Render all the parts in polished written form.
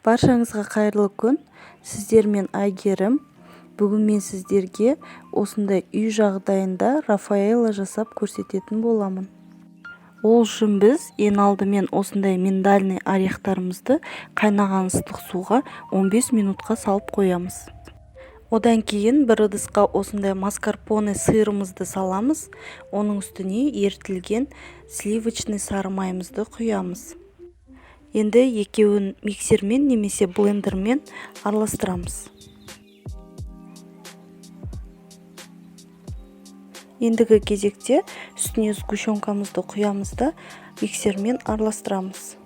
Баршаңызға қайырлы күн. Сіздермен Айгерім. Бүгін мен сіздерге осындай үй жағдайында Рафаэлло жасап көрсететін боламын. Ол үшін біз ең алдымен осындай миндальный орехтарымызды қайнаған ыстық суға 15 минутқа салып қоямыз. Одан кейін бір ыдысқа осындай маскарпоне сырымызды саламыз. Оның үстіне ерітілген сливочный сары майымызды құямыз. Енді екеуін миксермен немесе блендермен араластырамыз. Ендігі кезекте үстіне сгущенкамызды құямыз да миксермен араластырамыз.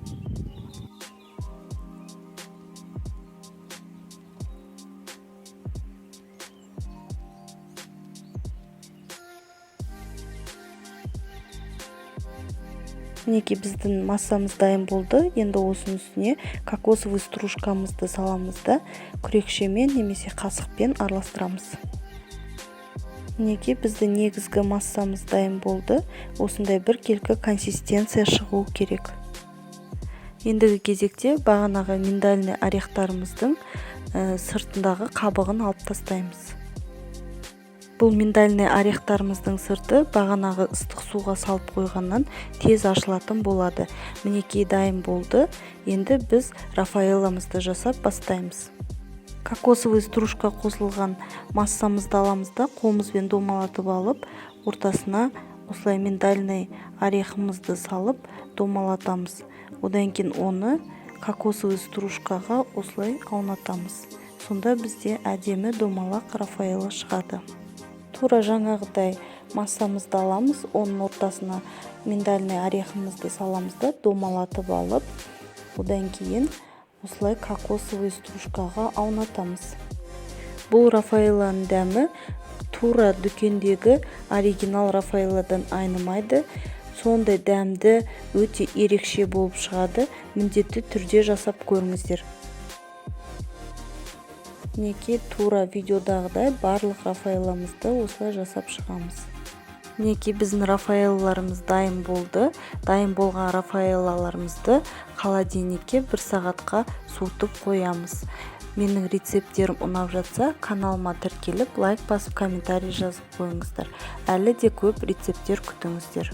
Мінекей біздің массамыз дайын болды. Енді осының үстіне кокосовый стружкамызды саламыз да күрекшемен немесе қасықпен араластырамыз. Мінекей біздің негізгі массамыз дайын болды. Осындай бір келкі консистенция шығу керек. Ендігі кезекте бағанағы миндальный орехтарымыздың сыртындағы қабығын алып тастаймыз. Бұл миндальный орехтарымыздың сырты бағанағы ыстық суға салып қойғаннан тез ашылатын болады. Мінекей дайын болды. Енді біз Рафаэлломызды жасап бастаймыз. Кокосовый стружка қосылған массамызды аламыз да қолымызбен домалатып алып, ортасына осылай миндальный орехымызды салып домалатамыз. Одан кейін оны кокосовый стружкаға осылай аунатамыз. Сонда бізде әдемі домалақ Рафаэлло шығады. Тура жаңағыдай массамызды аламыз, оның ортасына миндальный орехымызды саламыз да домалатып алып, одан кейін осылай кокосовый стружкаға аунатамыз. Бұл Рафаэллоның дәмі тура дүкендегі оригинал Рафаэллодан айнымайды. Сондай дәмді өте ерекше болып шығады. Міндетті түрде жасап көріңіздер. Мінекей тура видеодағыдай барлық Рафаэлломызды осылай жасап шығамыз. Мінекей біздің Рафаэллоларымыз дайын болды. Дайын болған Рафаэллоларымызды холодильникке 1 сағатқа суытып қоямыз. Менің рецепттерім ұнап жатса, каналыма тіркеліп, лайк басып, комментарий жазып қойыңыздар. Әлі де көп рецепттер күтіңіздер.